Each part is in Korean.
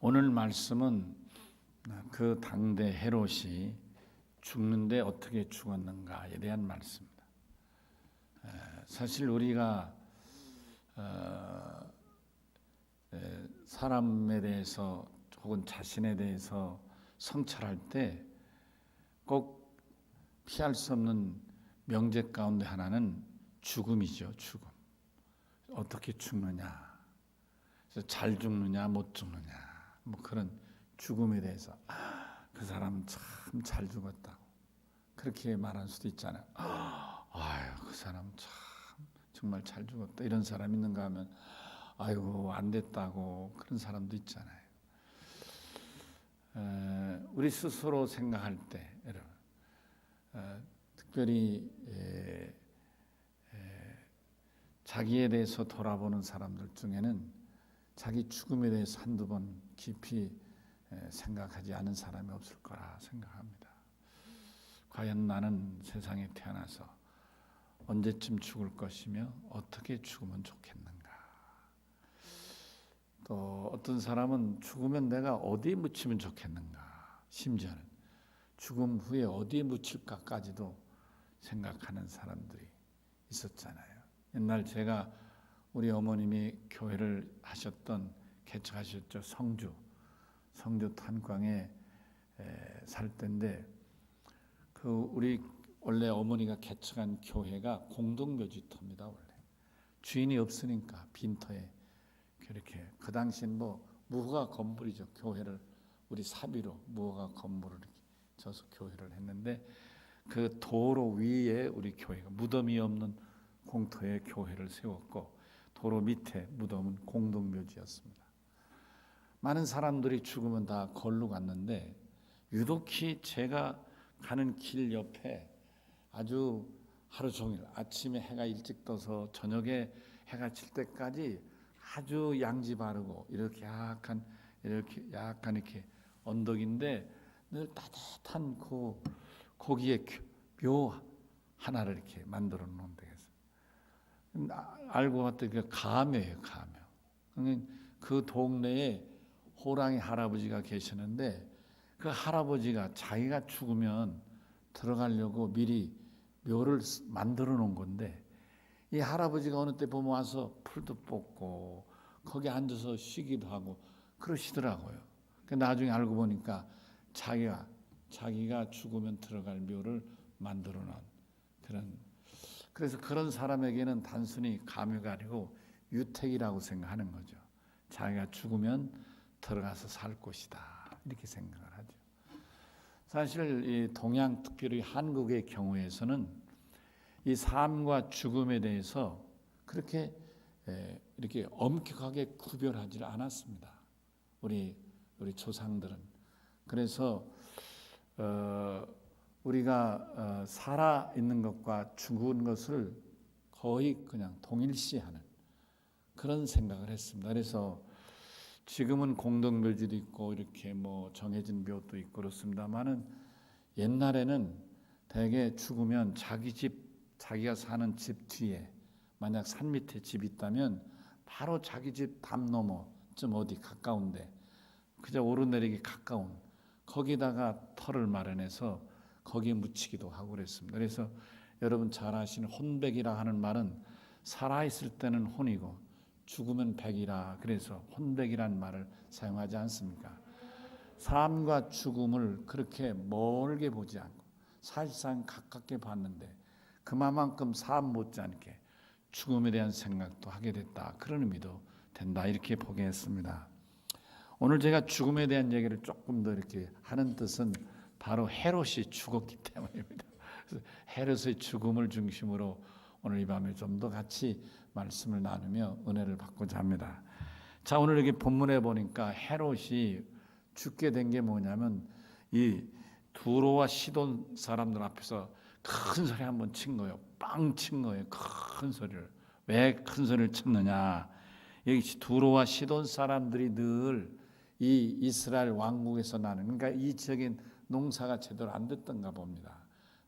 오늘 말씀은 그 당대 헤롯이 죽는데 어떻게 죽었는가에 대한 말씀입니다. 사실 우리가 사람에 대해서 혹은 자신에 대해서 성찰할 때 꼭 피할 수 없는 명제 가운데 하나는 죽음이죠. 죽음. 어떻게 죽느냐, 잘 죽느냐 못 죽느냐, 뭐 그런 죽음에 대해서 그 사람은 참 잘 죽었다고 그렇게 말할 수도 있잖아요. 아유, 그 사람 참 정말 잘 죽었다, 이런 사람 있는가 하면 아이고 안 됐다고 그런 사람도 있잖아요. 우리 스스로 생각할 때 여러분, 특별히 자기에 대해서 돌아보는 사람들 중에는 자기 죽음에 대해서 한두 번 깊이 생각하지 않은 사람이 없을 거라 생각합니다. 과연 나는 세상에 태어나서 언제쯤 죽을 것이며 어떻게 죽으면 좋겠는가. 또 어떤 사람은 죽으면 내가 어디에 묻히면 좋겠는가, 심지어는 죽음 후에 어디에 묻힐까까지도 생각하는 사람들이 있었잖아요. 옛날 제가 우리 어머님이 교회를 하셨던, 개척하셨죠. 성주 탄광에 살 때인데, 그 우리 원래 어머니가 개척한 교회가 공동묘지터입니다. 원래 주인이 없으니까 빈터에 그렇게, 그 당시엔 뭐 무허가 건물이죠. 교회를 우리 사비로 무허가 건물을 이렇게 져서 교회를 했는데, 그 도로 위에 우리 교회가 무덤이 없는 공터에 교회를 세웠고, 도로 밑에 무덤은 공동묘지였습니다. 많은 사람들이 죽으면 다 걸로 갔는데, 유독히 제가 가는 길 옆에 아주 하루 종일 아침에 해가 일찍 떠서 저녁에 해가 질 때까지 아주 양지 바르고 이렇게 약간 이렇게 언덕인데 늘 따뜻한 그 거기에 묘 하나를 이렇게 만들어 놓은 데에서 알고 봤더니 그 가묘예요. 가묘. 그 동네에 호랑이 할아버지가 계시는데, 그 할아버지가 자기가 죽으면 들어가려고 미리 묘를 만들어 놓은 건데, 이 할아버지가 어느 때 보면 와서 풀도 뽑고 거기 앉아서 쉬기도 하고 그러시더라고요. 나중에 알고 보니까 자기가 죽으면 들어갈 묘를 만들어 놓은 그런, 그래서 그런 사람에게는 단순히 가묘가 아니고 유택이라고 생각하는 거죠. 자기가 죽으면 들어가서 살 곳이다, 이렇게 생각을 하죠. 사실 이 동양, 특별히 한국의 경우에서는 이 삶과 죽음에 대해서 그렇게 이렇게 엄격하게 구별하지 않았습니다. 우리 조상들은. 그래서 우리가 살아 있는 것과 죽은 것을 거의 그냥 동일시하는 그런 생각을 했습니다. 그래서 지금은 공동묘지도 있고 이렇게 뭐 정해진 묘도 있고 그렇습니다만은, 옛날에는 대개 죽으면 자기가 사는 집 뒤에, 만약 산 밑에 집이 있다면 바로 자기 집 담 너머 좀 어디 가까운데, 그저 오르내리기 가까운 거기다가 터를 마련해서 거기에 묻히기도 하고 그랬습니다. 그래서 여러분 잘 아시는 혼백이라 하는 말은 살아있을 때는 혼이고 죽으면 백이라, 그래서 혼백이란 말을 사용하지 않습니까? 삶과 죽음을 그렇게 멀게 보지 않고 사실상 가깝게 봤는데, 그만큼 삶 못지않게 죽음에 대한 생각도 하게 됐다, 그런 의미도 된다, 이렇게 보겠습니다. 오늘 제가 죽음에 대한 얘기를 조금 더 이렇게 하는 뜻은 바로 헤롯이 죽었기 때문입니다. 그래서 헤롯의 죽음을 중심으로 오늘 이 밤에 좀 더 같이 말씀을 나누며 은혜를 받고자 합니다. 자, 오늘 여기 본문에 보니까 헤롯이 죽게 된 게 뭐냐면, 이 두로와 시돈 사람들 앞에서 큰 소리 한번 친 거예요. 빵 친 거예요. 큰 소리를. 왜 큰 소리를 쳤느냐? 여기 두로와 시돈 사람들이 늘 이 이스라엘 왕국에서 나는, 그러니까 이 지역인 농사가 제대로 안 됐던가 봅니다.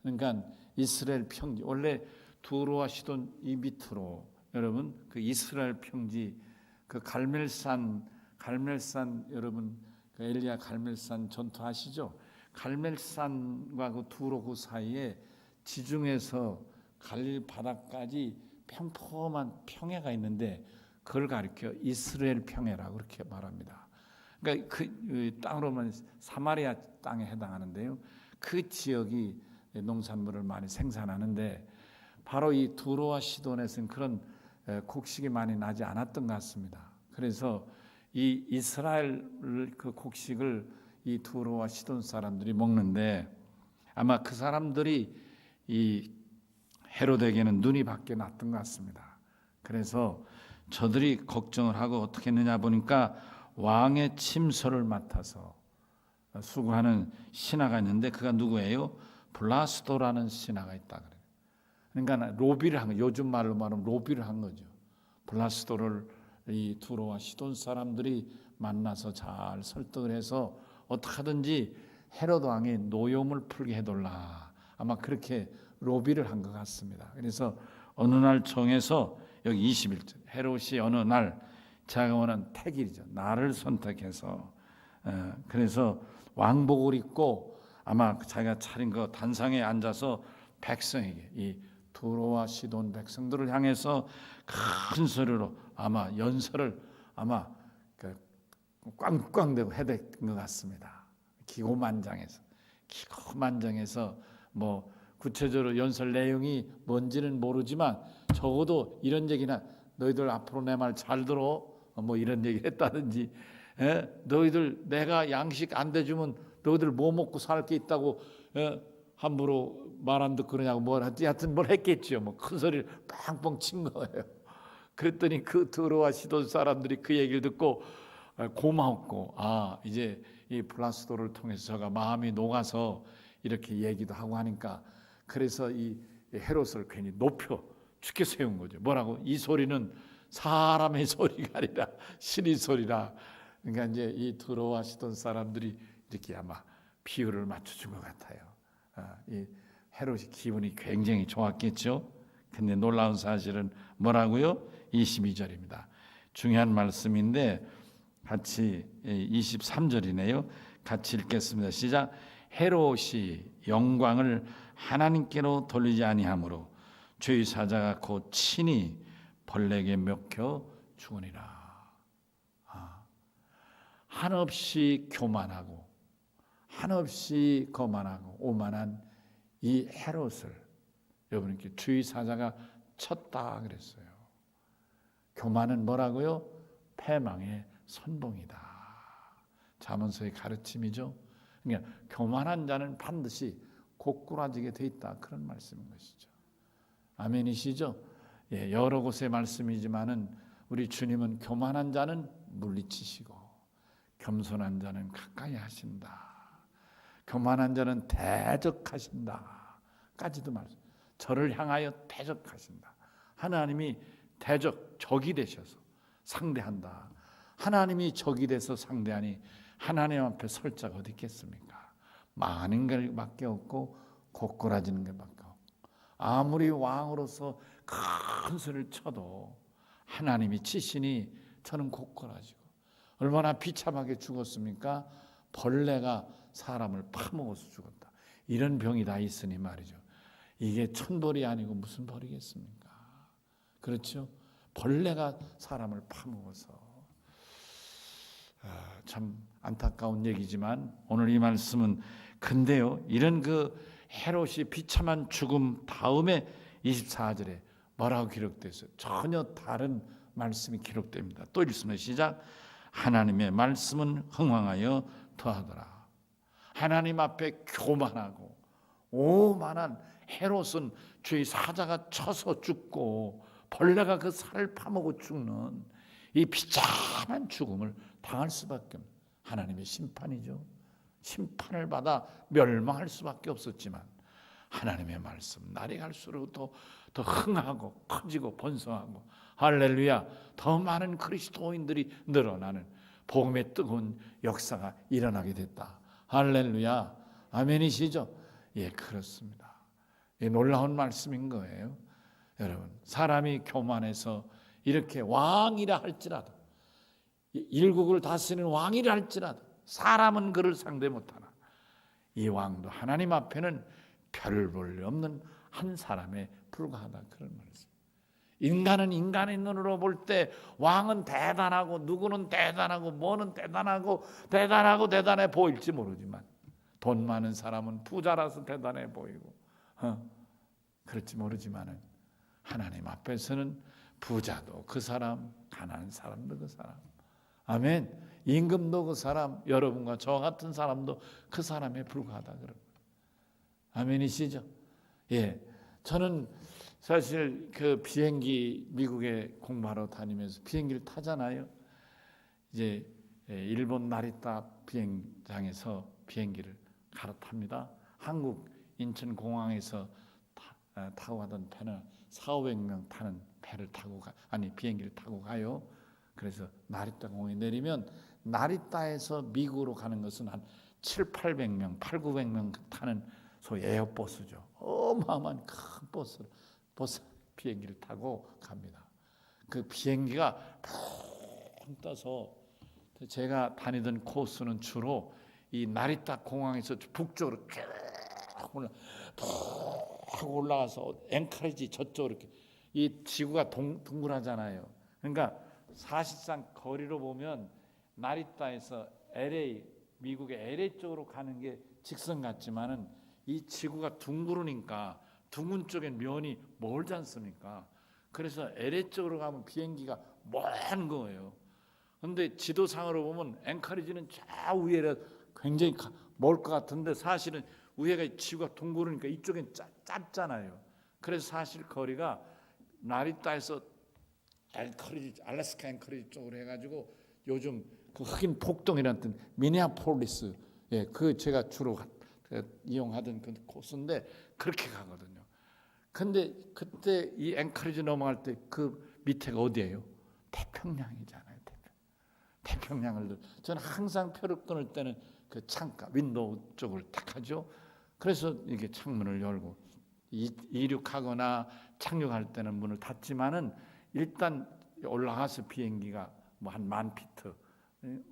그러니까 이스라엘 평지, 원래 두로와 시돈 이 밑으로 여러분 그 이스라엘 평지, 그 갈멜산 갈멜산 여러분 그 엘리야 갈멜산 전투 아시죠? 갈멜산과 그 두로 그 사이에 지중해에서 갈릴 바다까지 평범한 평야가 있는데 그걸 가리켜 이스라엘 평야라고 그렇게 말합니다. 그러니까 그 땅으로 보면 사마리아 땅에 해당하는데요. 그 지역이 농산물을 많이 생산하는데 바로 이 두로와 시돈에서는 그런 곡식이 많이 나지 않았던 것 같습니다. 그래서 이 이스라엘 그 곡식을 이 두로와 시돈 사람들이 먹는데 아마 그 사람들이 이 헤롯에게는 눈이 밖에 났던 것 같습니다. 그래서 저들이 걱정을 하고 어떻게 했느냐 보니까 왕의 침소를 맡아서 수고하는 신하가 있는데 그가 누구예요? 블라스도라는 신하가 있다 그래요. 그러니까 로비를 한 거, 요즘 말로 말하면 로비를 한 거죠. 블라스도를 이 두로와 시돈 사람들이 만나서 잘 설득을 해서 어떻게 하든지 헤롯 왕이 노염을 풀게 해달라. 아마 그렇게 로비를 한 것 같습니다. 그래서 어느 날 정해서 여기 21절 헤롯이 어느 날 자가 원하는 택일이죠. 날을 선택해서 그래서 왕복을 입고 아마 자기가 차린 그 단상에 앉아서 백성에게 이 두로와 시돈 백성들을 향해서 큰 소리로 아마 연설을 아마 꽝꽝대고 해댄 것 같습니다. 기고만장해서 뭐 구체적으로 연설 내용이 뭔지는 모르지만 적어도 이런 얘기나 너희들 앞으로 내 말 잘 들어 뭐 이런 얘기를 했다든지 너희들 내가 양식 안 대주면 너희들 뭐 먹고 살 게 있다고 함부로 말 안 듣고 그러냐고 뭘 하여튼 뭘 했겠죠. 뭐 큰 소리를 빵빵 친 거예요. 그랬더니 그 두로와 시돈 사람들이 그 얘기를 듣고 고마웠고 이제 이 블라스도를 통해서가 마음이 녹아서 이렇게 얘기도 하고 하니까 그래서 이 헤롯을 괜히 높여 죽게 세운 거죠. 뭐라고? 이 소리는 사람의 소리가 아니라 신의 소리라. 그러니까 이제 이 두로와 시돈 사람들이 이렇게 아마 비유를 맞춰준 것 같아요. 이 헤롯이 기분이 굉장히 좋았겠죠. 근데 놀라운 사실은 뭐라고요? 22절입니다. 중요한 말씀인데 같이 23절이네요. 같이 읽겠습니다. 시작. 헤롯이 영광을 하나님께로 돌리지 아니하므로 죄의 사자가 곧 친히 벌레에게 먹혀 죽으니라. 한없이 교만하고 한없이 거만하고 오만한 이 헤롯을 여러분께 주의 사자가 쳤다 그랬어요. 교만은 뭐라고요? 패망의 선봉이다. 잠언서의 가르침이죠. 그러니까 교만한 자는 반드시 고꾸라지게 돼 있다 그런 말씀인 것이죠. 아멘이시죠? 예, 여러 곳의 말씀이지만은 우리 주님은 교만한 자는 물리치시고 겸손한 자는 가까이 하신다. 교만한 자는 대적하신다. 까지도 말씀. 저를 향하여 대적하신다. 하나님이 적이 되셔서 상대한다. 하나님이 적이 돼서 상대하니 하나님 앞에 설 자가 어디 있겠습니까? 많은 것밖에 없고 고꾸라지는 것밖에 없고 아무리 왕으로서 큰 소리를 쳐도 하나님이 치시니 저는 고꾸라지고 얼마나 비참하게 죽었습니까? 벌레가 사람을 파먹어서 죽었다. 이런 병이 다 있으니 말이죠. 이게 천벌이 아니고 무슨 벌이겠습니까? 그렇죠? 벌레가 사람을 파먹어서 참 안타까운 얘기지만 오늘 이 말씀은 근데요 이런 그 헤롯이 비참한 죽음 다음에 24절에 뭐라고 기록됐어요? 전혀 다른 말씀이 기록됩니다. 또 읽습니다. 시작. 하나님의 말씀은 흥왕하여 더하더라. 하나님 앞에 교만하고 오만한 헤롯은 주의 사자가 쳐서 죽고 벌레가 그 살을 파먹어 죽는 이 비참한 죽음을 당할 수밖에 없는 하나님의 심판이죠. 심판을 받아 멸망할 수밖에 없었지만 하나님의 말씀 날이 갈수록 더 흥하고 커지고 번성하고 할렐루야 더 많은 그리스도인들이 늘어나는 복음의 뜨거운 역사가 일어나게 됐다. 할렐루야 아멘이시죠? 예 그렇습니다. 예, 놀라운 말씀인 거예요. 여러분 사람이 교만해서 이렇게 왕이라 할지라도 일국을 다스리는 왕이라 할지라도 사람은 그를 상대 못하나 이 왕도 하나님 앞에는 별 볼 없는 한 사람에 불과하다, 그런 말씀. 인간은 인간의 눈으로 볼 때 왕은 대단하고 누구는 대단하고 뭐는 대단해 보일지 모르지만, 돈 많은 사람은 부자라서 대단해 보이고 그럴지 모르지만은 하나님 앞에서는 부자도 그 사람, 가난한 사람도 그 사람, 아멘. 임금도 그 사람, 여러분과 저 같은 사람도 그 사람에 불과하다, 그런 아멘이시죠? 예, 저는 사실 그 비행기 미국에 공부하러 다니면서 비행기를 타잖아요. 이제 일본 나리타 비행장에서 비행기를 갈아탑니다. 한국 인천공항에서 타고 가던 배는 400~500명 타는 배를 타고 비행기를 타고 가요. 그래서 나리타 공항에 내리면 나리타에서 미국으로 가는 것은 한 700~800명, 800~900명 타는 소위 에어버스죠. 어마어마한 큰 버스 비행기를 타고 갑니다. 그 비행기가 푹 떠서, 제가 다니던 코스는 주로 이 나리타 공항에서 북쪽으로 쭉 올라가서 앵커리지 저쪽으로 이렇게, 이 지구가 둥글하잖아요. 그러니까 사실상 거리로 보면 나리타에서 LA, 미국의 LA 쪽으로 가는 게 직선 같지만은 이 지구가 둥그러니까 둥근 쪽엔 면이 멀지 않습니까? 그래서 LA 쪽으로 가면 비행기가 먼 거예요. 그런데 지도상으로 보면 앵커리지는 저 위에라 굉장히 멀 것 같은데, 사실은 위에가 지구가 둥그러니까 이쪽엔 짧잖아요. 그래서 사실 거리가 나리타에서 앵커리지, 알래스카 앵커리지 쪽으로 해가지고 요즘 그 흑인 폭동이라는 미네아폴리스, 그 제가 주로 이용하던 그 코스인데 그렇게 가거든요. 근데 그때 이 앵커리지 넘어갈 때 그 밑에가 어디예요? 태평양이잖아요. 태평양을 저는 항상 표를 끊을 때는 그 창가 윈도우 쪽을 택하죠. 그래서 이게 창문을 열고 이륙하거나 착륙할 때는 문을 닫지만은 일단 올라가서 비행기가 뭐 한 10,000피트,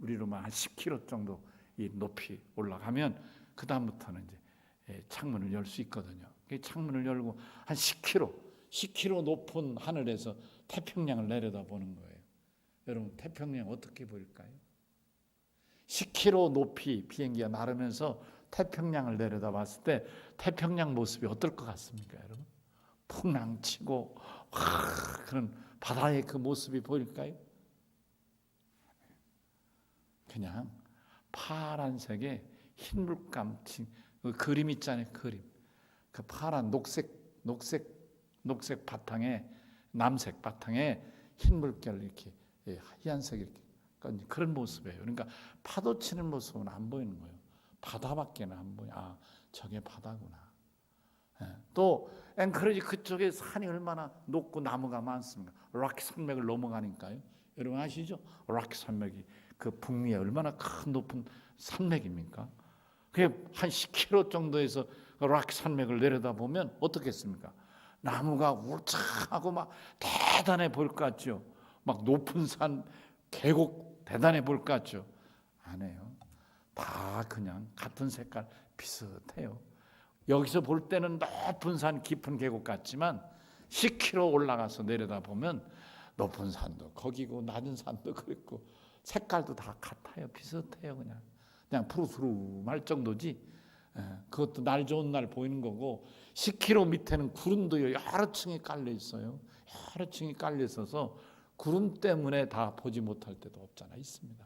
우리로만 한 10km 정도 이 높이 올라가면 그 다음부터는 이제 창문을 열 수 있거든요. 창문을 열고 한 10km 높은 하늘에서 태평양을 내려다보는 거예요. 여러분, 태평양 어떻게 보일까요? 10km 높이 비행기가 날으면서 태평양을 내려다봤을 때 태평양 모습이 어떨 것 같습니까, 여러분? 풍랑치고 그런 바다의 그 모습이 보일까요? 그냥 파란색의 흰 물감 그 그림 있잖아요. 그림. 그 파란 녹색 바탕에, 남색 바탕에 흰 물결 이렇게 하얀색 이렇게 그런 모습이에요. 그러니까 파도 치는 모습은 안 보이는 거예요. 바다밖에는 안 보여. 아, 저게 바다구나. 또 앵커리지 그쪽에 산이 얼마나 높고 나무가 많습니까? 락키 산맥을 넘어가니까요. 여러분 아시죠? 락키 산맥이 그 북미에 얼마나 큰 높은 산맥입니까? 그게 한 10km 정도에서 락키 산맥을 내려다보면 어떻겠습니까? 나무가 울창하고 막 대단해 보일 것 같죠? 막 높은 산, 계곡 대단해 보일 것 같죠? 아니에요. 다 그냥 같은 색깔 비슷해요. 여기서 볼 때는 높은 산, 깊은 계곡 같지만 10km 올라가서 내려다보면 높은 산도 거기고 낮은 산도 그렇고 색깔도 다 같아요. 비슷해요. 그냥 푸르스름할 정도지. 그것도 날 좋은 날 보이는 거고, 10km 밑에는 구름도 여러 층이 깔려 있어요. 여러 층이 깔려 있어서 구름 때문에 다 보지 못할 때도 없잖아. 있습니다.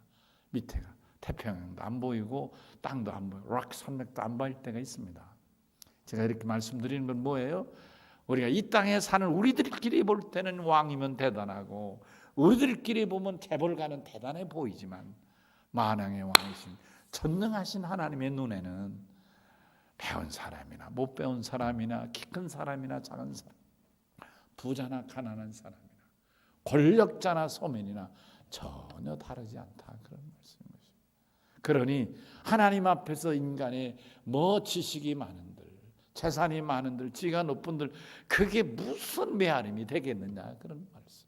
밑에가 태평양도 안 보이고 땅도 안 보이고 락 산맥도 안 보일 때가 있습니다. 제가 이렇게 말씀드리는 건 뭐예요? 우리가 이 땅에 사는 우리들끼리 볼 때는 왕이면 대단하고 우리들끼리 보면 재벌가는 대단해 보이지만 만왕의 왕이신 전능하신 하나님의 눈에는 배운 사람이나 못 배운 사람이나 키 큰 사람이나 작은 사람, 부자나 가난한 사람이나 권력자나 소민이나 전혀 다르지 않다, 그런 말씀입니다. 그러니 하나님 앞에서 인간의 뭐 지식이 많은들, 재산이 많은들, 지가 높은들 그게 무슨 메아림이 되겠느냐, 그런 말씀.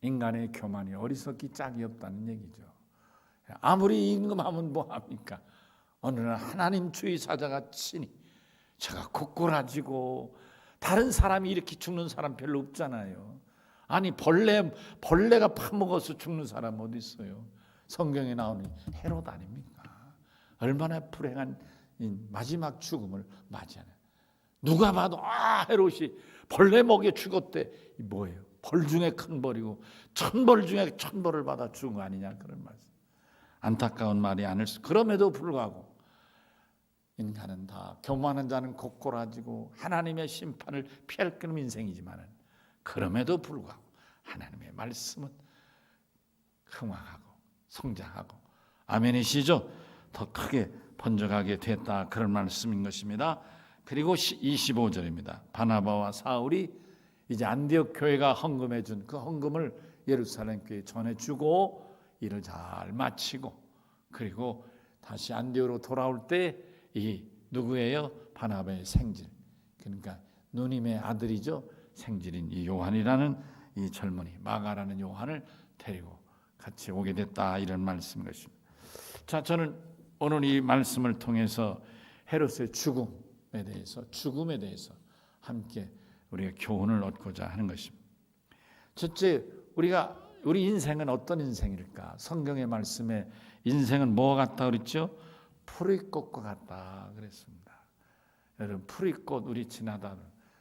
인간의 교만이 어리석기 짝이 없다는 얘기죠. 아무리 임금하면 뭐합니까? 어느 날 하나님 주의 사자가 치니 제가 고꾸라지고, 다른 사람이 이렇게 죽는 사람 별로 없잖아요. 아니 벌레가 파먹어서 죽는 사람 어디 있어요? 성경에 나오는 헤롯 아닙니까? 얼마나 불행한 마지막 죽음을 맞이하는. 누가 봐도 헤롯이 벌레 먹여 죽었대. 이 뭐예요? 벌 중에 큰 벌이고 천벌 중에 천벌을 받아 죽은 거 아니냐, 그런 말씀. 안타까운 말이 아닐 수. 그럼에도 불구하고 인간은 다, 교만한 자는 고꾸라지고 하나님의 심판을 피할 그런 인생이지만은, 그럼에도 불구하고 하나님의 말씀은 흥왕하고 성장하고, 아멘이시죠? 더 크게 번져가게 됐다, 그런 말씀인 것입니다. 그리고 25절입니다. 바나바와 사울이 이제 안디옥 교회가 헌금해 준 그 헌금을 예루살렘 교회에 전해주고 일을 잘 마치고, 그리고 다시 안디옥으로 돌아올 때 이 누구예요? 바나바의 생질, 그러니까 누님의 아들이죠. 생질인 이 요한이라는 이 젊은이, 마가라는 요한을 데리고 같이 오게 됐다, 이런 말씀인 것입니다. 자, 저는 오늘 이 말씀을 통해서 헤롯의 죽음에 대해서 함께 우리가 교훈을 얻고자 하는 것입니다. 첫째, 우리 인생은 어떤 인생일까? 성경의 말씀에 인생은 뭐와 같다 그랬죠? 풀이꽃과 같다 그랬습니다. 여러분, 풀이꽃 우리 지나다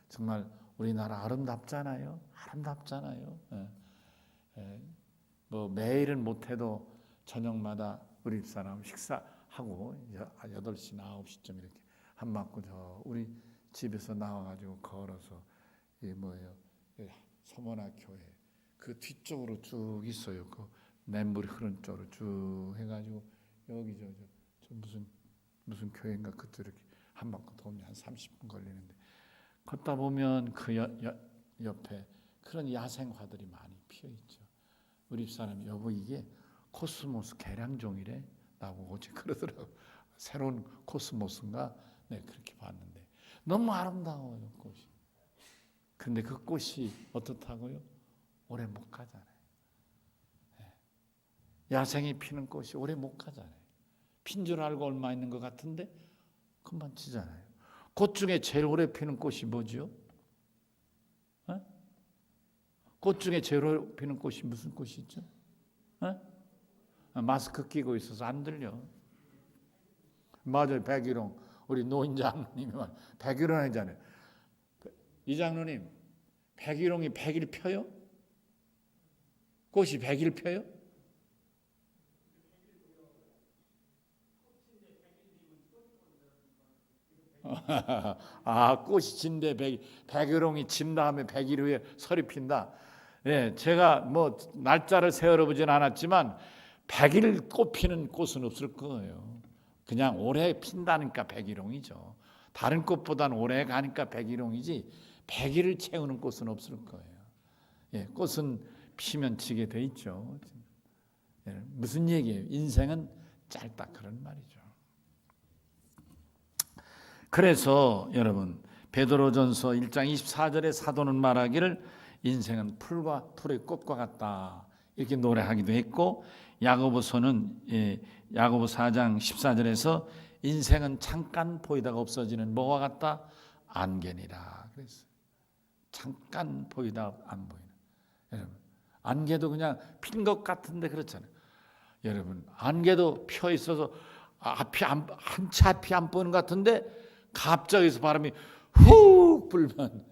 정말 우리나라 아름답잖아요. 뭐 매일은 못해도 저녁마다 우리 집사람 식사하고 8시나 9시쯤 이렇게 한 바퀴 우리 집에서 나와가지고 걸어서 서머나 교회 그 뒤쪽으로 쭉 있어요. 그 냇물이 흐른 쪽으로 쭉 해가지고 여기 저 무슨 교회인가, 그쪽 이렇게 한 바퀴 돌면 한 30분 걸리는데, 걷다 보면 그 옆에 그런 야생화들이 많이 피어 있죠. 우리 집사람이 여보 이게 코스모스 계량종이래 나보고 어제 그러더라고. 새로운 코스모스인가? 네, 그렇게 봤는데 너무 아름다워요, 꽃이. 근데 그 꽃이 어떻다고요? 오래 못 가잖아요. 야생이 피는 꽃이 오래 못 가잖아요. 핀 줄 알고 얼마 있는 것 같은데 금방 치잖아요. 꽃 중에 제일 오래 피는 꽃이 뭐죠? 꽃 중에 제일 오래 피는 꽃이 무슨 꽃이죠? 마스크 끼고 있어서 안 들려. 맞아요, 백일홍. 우리 노인 장로님이 말, 백일홍 하잖아요. 이 장로님, 백일홍이 100일 펴요? 꽃이 100일 펴요? 꽃이 진데 백일홍이 진 다음에 100일 후에 설이 핀다. 예, 제가 뭐 날짜를 세어러 보진 않았지만 100일 꽃 피는 꽃은 없을 거예요. 그냥 오래 핀다니까 백일홍이죠. 다른 꽃보다는 오래 가니까 백일홍이지 100일을 채우는 꽃은 없을 거예요. 예, 꽃은 피면 지게 돼 있죠. 예, 무슨 얘기예요? 인생은 짧다, 그런 말이죠. 그래서 여러분, 베드로전서 1장 24절에 사도는 말하기를 인생은 풀의 꽃과 같다, 이렇게 노래하기도 했고, 야고보서는 야고보 4장 14절에서 인생은 잠깐 보이다가 없어지는 뭐와 같다? 안개니라 그랬어요. 잠깐 보이다 안 보이는. 여러분, 안개도 그냥 핀 것 같은데 그렇잖아요. 여러분, 안개도 펴 있어서 한치 앞이 안 보이는 것 같은데 갑자기서 바람이 훅 불면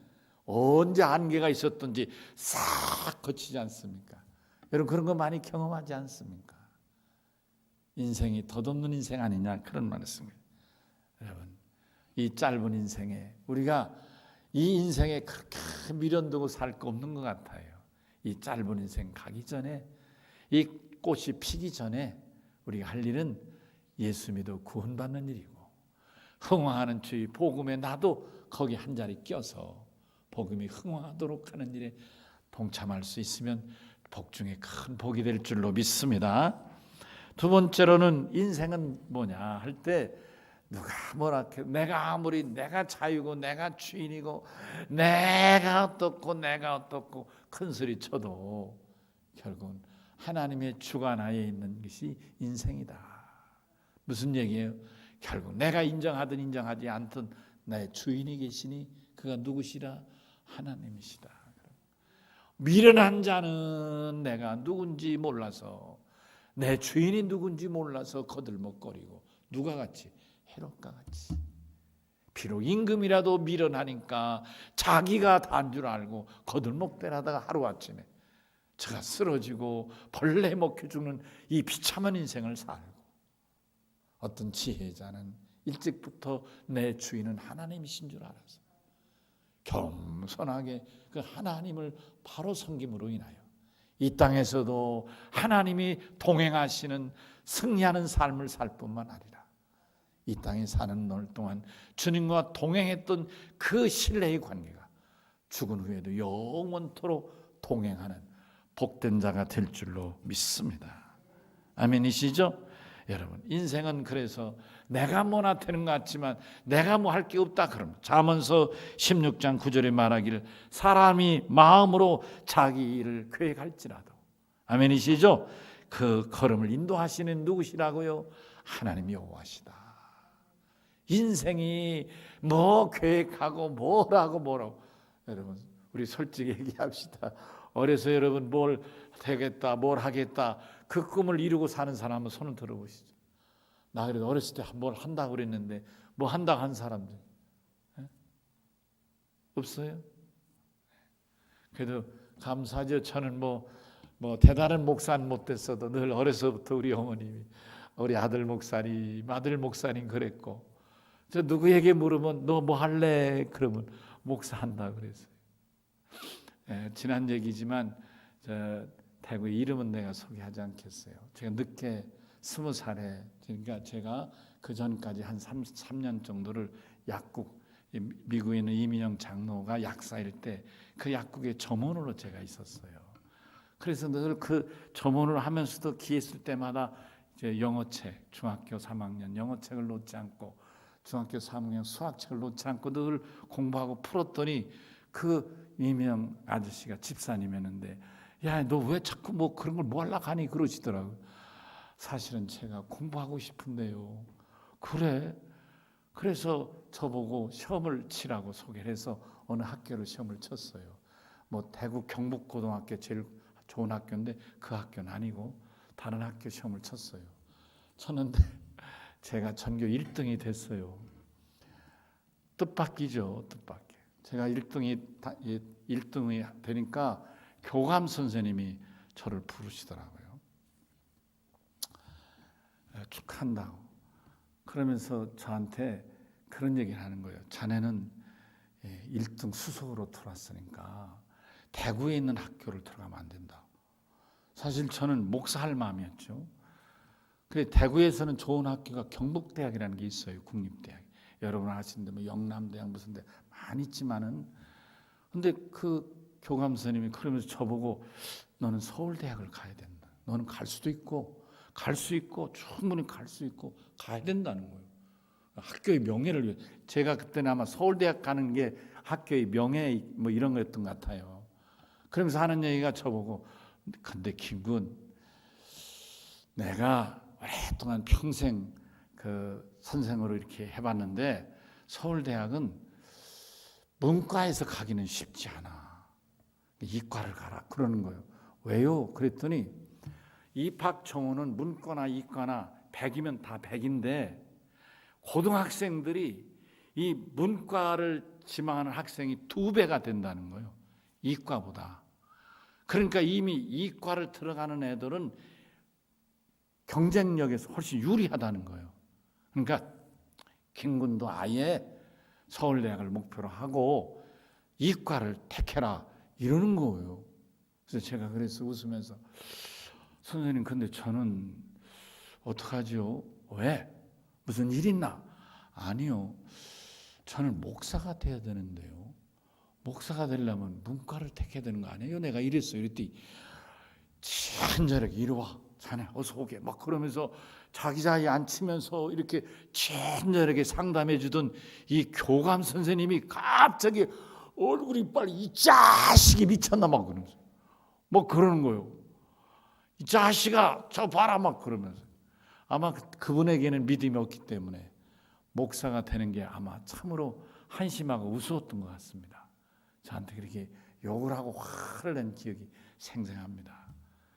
언제 안개가 있었던지 싹 거치지 않습니까? 여러분, 그런 거 많이 경험하지 않습니까? 인생이 덧없는 인생 아니냐, 그런 말씀입니다. 여러분, 이 짧은 인생에 우리가 이 인생에 그렇게 미련두고 살 거 없는 것 같아요. 이 짧은 인생 가기 전에, 이 꽃이 피기 전에 우리가 할 일은 예수 믿어 구원받는 일이고, 흥왕하는 주의 복음에 나도 거기 한 자리 껴서 복음이 흥왕하도록 하는 일에 동참할 수 있으면 복 중에 큰 복이 될 줄로 믿습니다. 두 번째로는 인생은 뭐냐 할 때, 누가 뭐라 해, 내가 아무리 내가 자유고 내가 주인이고 내가 어떻고 큰 소리 쳐도 결국은 하나님의 주관 하에 있는 것이 인생이다. 무슨 얘기예요? 결국 내가 인정하든 인정하지 않든 나의 주인이 계시니 그가 누구시라? 하나님이시다. 미련한 자는 내가 누군지 몰라서, 내 주인이 누군지 몰라서 거들먹거리고 누가 같이? 헤롯과 같이. 비록 임금이라도 미련하니까 자기가 단 줄 알고 거들먹대라다가 하루아침에 저가 쓰러지고 벌레 먹혀 죽는 이 비참한 인생을 살고, 어떤 지혜자는 일찍부터 내 주인은 하나님이신 줄 알아서 겸손하게 그 하나님을 바로 섬김으로 인하여 이 땅에서도 하나님이 동행하시는 승리하는 삶을 살 뿐만 아니라 이 땅에 사는 날 동안 주님과 동행했던 그 신뢰의 관계가 죽은 후에도 영원토록 동행하는 복된 자가 될 줄로 믿습니다. 아멘이시죠? 여러분, 인생은 그래서 내가 뭐나 되는 것 같지만 내가 뭐 할 게 없다 그럼 잠언서 16장 9절에 말하기를 사람이 마음으로 자기 일을 계획할지라도, 아멘이시죠? 그 걸음을 인도하시는 누구시라고요? 하나님 여호와시다. 인생이 뭐 계획하고 뭐라고 여러분, 우리 솔직히 얘기합시다. 어려서 여러분 뭘 되겠다 뭘 하겠다 그 꿈을 이루고 사는 사람 한번 손을 들어보시죠. 나 그래도 어렸을 때 뭘 한다고 그랬는데 뭐 한다고 한 사람들 없어요? 그래도 감사하죠. 저는 뭐 대단한 목사는 못 됐어도 늘 어려서부터 우리 어머님이 우리 아들 목사님 그랬고, 저 누구에게 물으면 너 뭐 할래? 그러면 목사한다 그랬어요. 지난 얘기지만 저 대구 이름은 내가 소개하지 않겠어요. 제가 늦게 20살에, 그러니까 제가 그 전까지 한 3년 정도를 약국, 미국에 있는 이민영 장로가 약사일 때 그 약국의 점원으로 제가 있었어요. 그래서 늘 그 점원을 하면서도 기회 있을 때마다 이제 영어책, 중학교 3학년 영어책을 놓지 않고 중학교 3학년 수학책을 놓지 않고 늘 공부하고 풀었더니 그 이민영 아저씨가 집사님이었는데, 야, 너 왜 자꾸 뭐 그런 걸 뭐 하려고 하니 그러시더라고요. 사실은 제가 공부하고 싶은데요. 그래? 그래서 저보고 시험을 치라고 소개를 해서 어느 학교를 시험을 쳤어요. 뭐 대구 경북고등학교 제일 좋은 학교인데 그 학교는 아니고 다른 학교 시험을 쳤어요. 쳤는데 제가 전교 1등이 됐어요. 뜻밖이죠, 뜻밖이. 제가 1등이 되니까 교감 선생님이 저를 부르시더라고요. 축하한다고. 그러면서 저한테 그런 얘기를 하는 거예요. 자네는 1등 수석으로 들어왔으니까 대구에 있는 학교를 들어가면 안 된다. 사실 저는 목사할 마음이었죠. 그래, 대구에서는 좋은 학교가 경북대학이라는 게 있어요. 국립대학. 여러분 아시는데 뭐 영남대학 무슨 대 많이 있지만은, 근데 그 교감 선생님이 그러면서 저보고 너는 서울대학을 가야 된다. 너는 갈 수 있고 충분히 갈 수 있고 가야 된다는 거예요. 학교의 명예를 위해. 제가 그때는 아마 서울대학 가는 게 학교의 명예 뭐 이런 거였던 것 같아요. 그러면서 하는 얘기가 저보고, 근데 김군, 내가 오랫동안 평생 그 선생으로 이렇게 해봤는데 서울대학은 문과에서 가기는 쉽지 않아. 이과를 가라 그러는 거예요. 왜요? 그랬더니 입학 청원은 문과나 이과나 100이면 다 100인데 고등학생들이 이 문과를 지망하는 학생이 2배가 된다는 거예요. 이과보다. 그러니까 이미 이과를 들어가는 애들은 경쟁력에서 훨씬 유리하다는 거예요. 그러니까 김군도 아예 서울대학을 목표로 하고 이과를 택해라 이러는 거예요. 그래서 제가 그래서 웃으면서, 선생님 근데 저는 어떡하죠? 왜? 무슨 일 있나? 아니요. 저는 목사가 돼야 되는데요. 목사가 되려면 문과를 택해야 되는 거 아니에요? 내가 이랬어요. 이랬더니 친절하게 이리 와. 자네 어서 오게. 막 그러면서 자기 자리에 앉히면서 이렇게 친절하게 상담해 주던 이 교감 선생님이 갑자기 얼굴이 빨리 이 자식이 미쳤나 막 그러면서 뭐 그러는 거예요. 자식아 저 봐라 막 그러면서 아마 그분에게는 믿음이 없기 때문에 목사가 되는 게 아마 참으로 한심하고 우스웠던 것 같습니다. 저한테 그렇게 욕을 하고 화를 낸 기억이 생생합니다.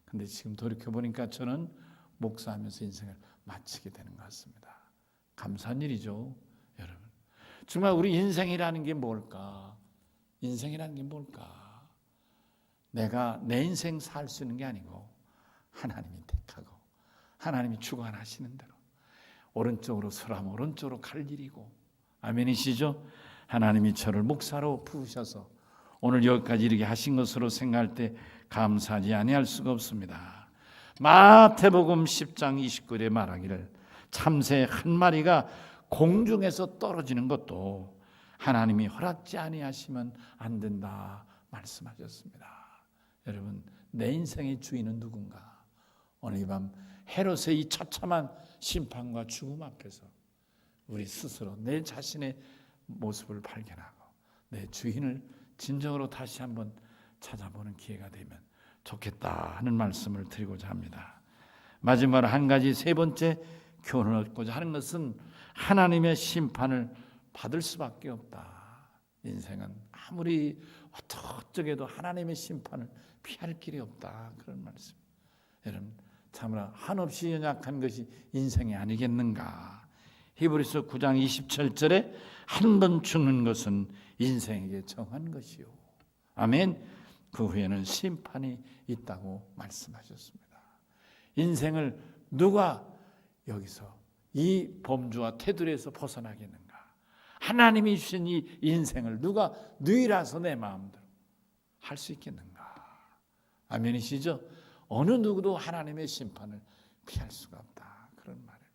근데 지금 돌이켜보니까 저는 목사하면서 인생을 마치게 되는 것 같습니다. 감사한 일이죠, 여러분. 정말 우리 인생이라는 게 뭘까? 인생이라는 게 뭘까? 내가 내 인생 살 수 있는 게 아니고 하나님이 택하고 하나님이 주관하시는 대로 오른쪽으로 서라면 오른쪽으로 갈 일이고, 아멘이시죠? 하나님이 저를 목사로 부으셔서 오늘 여기까지 이르게 하신 것으로 생각할 때 감사하지 아니할 수가 없습니다. 마태복음 10장 29절에 말하기를 참새 한 마리가 공중에서 떨어지는 것도 하나님이 허락지 아니하시면 안 된다 말씀하셨습니다. 여러분, 내 인생의 주인은 누군가? 오늘 이 밤 헤롯의 이 처참한 심판과 죽음 앞에서 우리 스스로 내 자신의 모습을 발견하고 내 주인을 진정으로 다시 한번 찾아보는 기회가 되면 좋겠다 하는 말씀을 드리고자 합니다. 마지막으로 한 가지, 세 번째 교훈을 얻고자 하는 것은 하나님의 심판을 받을 수밖에 없다. 인생은 아무리 어쩌게도 하나님의 심판을 피할 길이 없다, 그런 말씀. 여러분, 참으로 한없이 연약한 것이 인생이 아니겠는가. 히브리서 9장 27절에 한 번 죽는 것은 인생에게 정한 것이요, 아멘. 그 후에는 심판이 있다고 말씀하셨습니다. 인생을 누가 여기서 이 범주와 테두리에서 벗어나겠는가? 하나님이 주신 이 인생을 누가 누이라서 내 마음대로 할 수 있겠는가? 아멘이시죠? 어느 누구도 하나님의 심판을 피할 수가 없다, 그런 말입니다.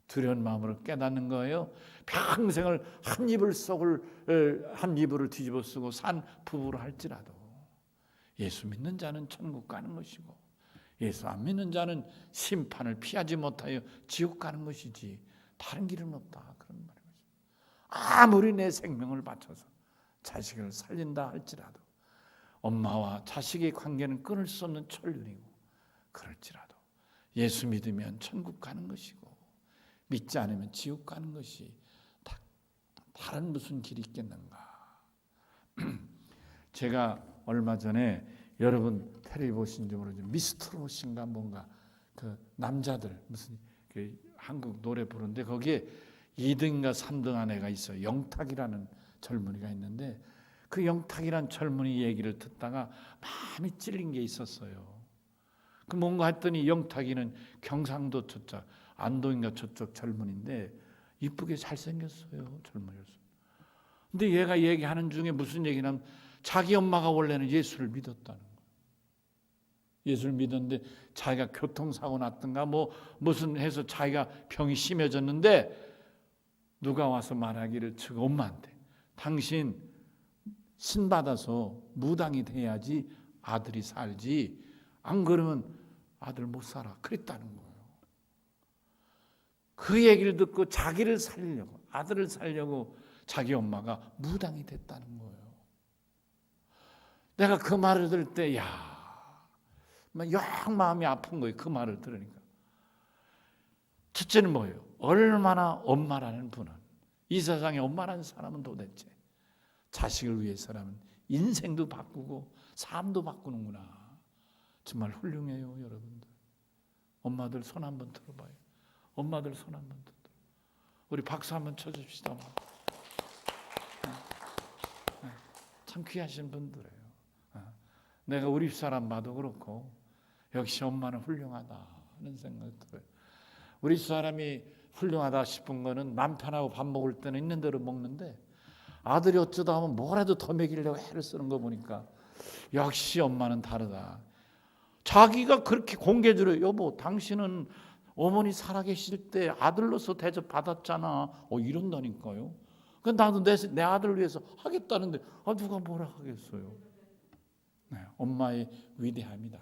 두려운 마음으로 깨닫는 거예요. 평생을 한 이불을 뒤집어 쓰고 산 부부로 할지라도 예수 믿는 자는 천국 가는 것이고 예수 안 믿는 자는 심판을 피하지 못하여 지옥 가는 것이지 다른 길은 없다, 그런 말입니다. 아무리 내 생명을 바쳐서 자식을 살린다 할지라도 엄마와 자식의 관계는 끊을 수 없는 천륜이고, 그럴지라도 예수 믿으면 천국 가는 것이고 믿지 않으면 지옥 가는 것이 다른 무슨 길이 있겠는가. 제가 얼마 전에 여러분 텔레비 보신지 모르지만 미스트롯인가 뭔가 그 남자들 무슨 그 한국 노래 부르는데 거기에 2등인가 3등 한 애가 있어요. 영탁이라는 젊은이가 있는데 그 영탁이란 젊은이 얘기를 듣다가 마음이 찔린 게 있었어요. 그 뭔가 했더니 영탁이는 경상도 저쪽 안동인가 저쪽 젊은인데 이쁘게 잘생겼어요, 젊은이였어요. 근데 얘가 얘기하는 중에 무슨 얘기냐면 자기 엄마가 원래는 예수를 믿었다는 거예요. 예수를 믿었는데 자기가 교통사고 났던가 뭐 무슨 해서 자기가 병이 심해졌는데 누가 와서 말하기를 저 엄마한테 당신 신 받아서 무당이 돼야지 아들이 살지 안 그러면 아들 못 살아, 그랬다는 거예요. 그 얘기를 듣고 자기를 살리려고, 아들을 살려고 자기 엄마가 무당이 됐다는 거예요. 내가 그 말을 들을 때 영 마음이 아픈 거예요. 그 말을 들으니까. 첫째는 뭐예요? 얼마나 엄마라는 분은, 이 세상에 엄마라는 사람은 도대체 자식을 위해서라면 인생도 바꾸고 삶도 바꾸는구나. 정말 훌륭해요, 여러분들. 엄마들 손 한번 들어봐요. 엄마들 손 한번 들어. 우리 박수 한번 쳐줍시다. 참 귀하신 분들이에요. 내가 우리 사람 봐도 그렇고 역시 엄마는 훌륭하다 하는 생각이 들어요. 우리 사람이 훌륭하다 싶은 거는 남편하고 밥 먹을 때는 있는 대로 먹는데 아들이 어쩌다 하면 뭐라도 더 먹이려고 애를 쓰는 거 보니까 역시 엄마는 다르다. 자기가 그렇게 공개적으로 여보 당신은 어머니 살아계실 때 아들로서 대접받았잖아 이런다니까요. 나도 내 아들을 위해서 하겠다는데 누가 뭐라 하겠어요. 네, 엄마의 위대함이다.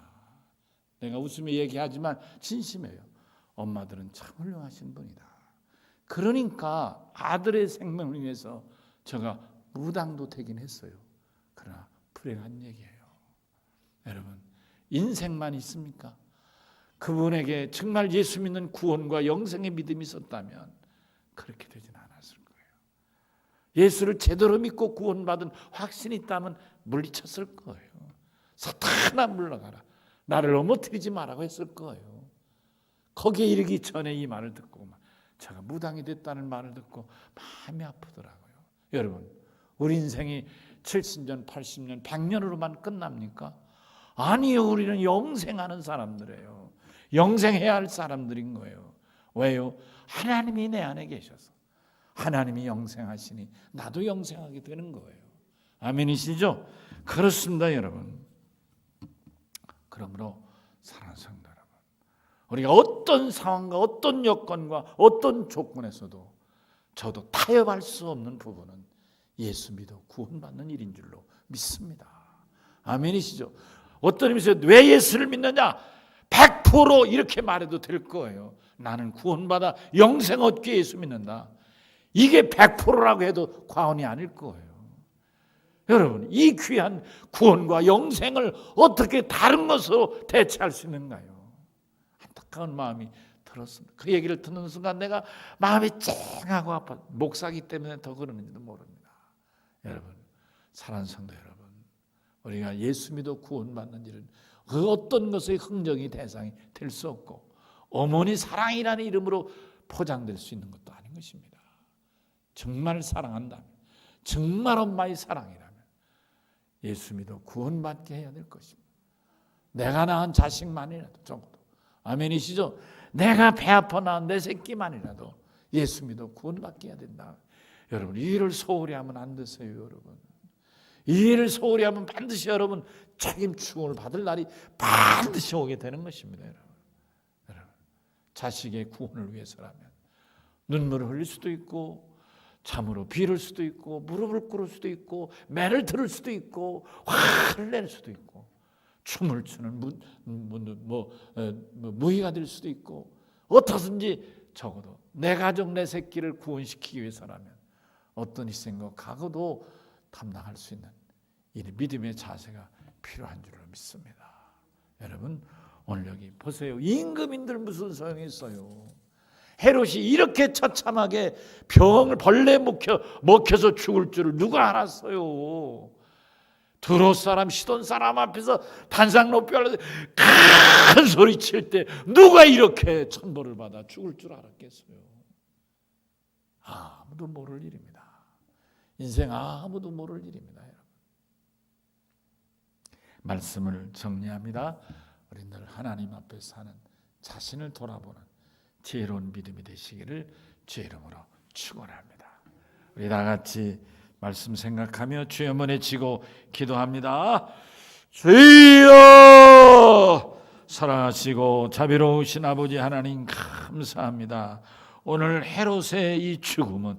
내가 웃으며 얘기하지만 진심이에요. 엄마들은 참 훌륭하신 분이다. 그러니까 아들의 생명을 위해서 제가 무당도 되긴 했어요. 그러나 불행한 얘기예요. 여러분 인생만 있습니까? 그분에게 정말 예수 믿는 구원과 영생의 믿음이 있었다면 그렇게 되진 않았을 거예요. 예수를 제대로 믿고 구원받은 확신이 있다면 물리쳤을 거예요. 사탄아 물러가라, 나를 넘어뜨리지 마라고 했을 거예요. 거기에 이르기 전에 이 말을 듣고 제가 무당이 됐다는 말을 듣고 마음이 아프더라고요. 여러분, 우리 인생이 70년, 80년, 100년으로만 끝납니까? 아니요, 우리는 영생하는 사람들이에요. 영생해야 할 사람들인 거예요. 왜요? 하나님이 내 안에 계셔서 하나님이 영생하시니 나도 영생하게 되는 거예요. 아멘이시죠? 그렇습니다, 여러분. 그러므로 사랑하는 성도 여러분, 우리가 어떤 상황과 어떤 여건과 어떤 조건에서도 저도 타협할 수 없는 부분은 예수 믿어 구원받는 일인 줄로 믿습니다. 아멘이시죠? 어떤 의미에서 왜 예수를 믿느냐? 100% 이렇게 말해도 될 거예요. 나는 구원받아 영생 얻기 예수 믿는다. 이게 100%라고 해도 과언이 아닐 거예요. 여러분, 이 귀한 구원과 영생을 어떻게 다른 것으로 대체할 수 있는가요? 안타까운 마음이 들었습니다. 그 얘기를 듣는 순간 내가 마음이 쨍하고 아파. 목사기 때문에 더 그러는지도 모릅니다. 여러분, 사랑하는 성도 여러분, 우리가 예수 믿어 구원받는 일은 그 어떤 것의 흥정이 대상이 될 수 없고 어머니 사랑이라는 이름으로 포장될 수 있는 것도 아닌 것입니다. 정말 사랑한다면, 정말 엄마의 사랑이라면 예수 믿어 구원받게 해야 될 것입니다. 내가 낳은 자식만이라도 적어도, 아멘이시죠? 내가 배 아파 낳은 내 새끼만이라도 예수 믿어 구원받게 해야 된다. 여러분, 이 일을 소홀히 하면 안 되세요. 여러분, 이 일을 소홀히 하면 반드시 여러분 책임 추궁을 받을 날이 반드시 오게 되는 것입니다. 여러분, 자식의 구원을 위해서라면 눈물을 흘릴 수도 있고 참으로 빌을 수도 있고 무릎을 꿇을 수도 있고 매를 들을 수도 있고 화를 낼 수도 있고 춤을 추는 무희가 될 수도 있고 어떻든지 적어도 내 가족 내 새끼를 구원시키기 위해서라면 어떤 희생과 각오도 감당할 수 있는 이 믿음의 자세가 필요한 줄로 믿습니다. 여러분, 오늘 여기 보세요. 임금인들 무슨 소용이 있어요? 헤롯이 이렇게 처참하게 병을 벌레 먹혀서 죽을 줄을 누가 알았어요? 두로 사람 시돈 사람 앞에서 반상 높이 올라서 큰 소리 칠 때 누가 이렇게 천벌을 받아 죽을 줄 알았겠어요? 아무도 모를 일입니다. 인생 아무도 모를 일입니다. 여러분, 말씀을 정리합니다. 우리들 하나님 앞에 사는 자신을 돌아보는 지혜로운 믿음이 되시기를 주의 이름으로 축원합니다. 우리 다 같이 말씀 생각하며 주의 문에 지고 기도합니다. 주여, 사랑하시고 자비로우신 아버지 하나님 감사합니다. 오늘 헤롯의 이 죽음은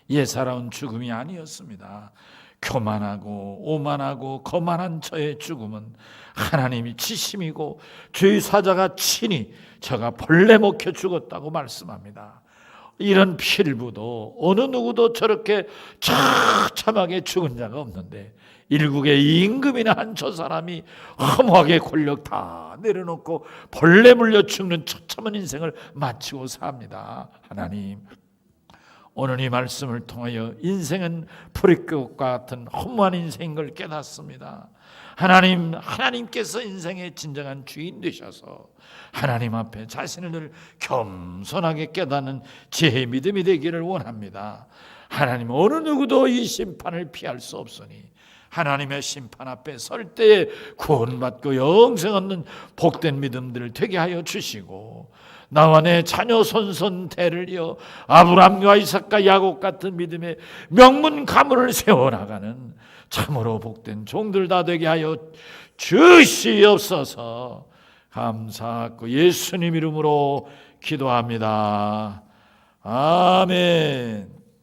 예사로운 죽음이 아니었습니다. 교만하고 오만하고 거만한 저의 죽음은 하나님이 치심이고 주의 사자가 친히 저가 벌레 먹혀 죽었다고 말씀합니다. 이런 필부도 어느 누구도 저렇게 처참하게 죽은 자가 없는데 일국의 임금이나 한 저 사람이 허무하게 권력 다 내려놓고 벌레 물려 죽는 처참한 인생을 마치고 삽니다. 하나님, 오늘 이 말씀을 통하여 인생은 풀이꽃과 같은 허무한 인생인 걸 깨닫습니다. 하나님께서 인생의 진정한 주인 되셔서 하나님 앞에 자신을 늘 겸손하게 깨닫는 지혜의 믿음이 되기를 원합니다. 하나님, 어느 누구도 이 심판을 피할 수 없으니 하나님의 심판 앞에 설 때에 구원받고 영생 얻는 복된 믿음들을 되게 하여 주시고 나와 내 자녀 손손 대를 이어 아브라함과 이삭과 야곱 같은 믿음의 명문 가문을 세워나가는 참으로 복된 종들 다 되게 하여 주시옵소서. 감사하고 예수님 이름으로 기도합니다. 아멘.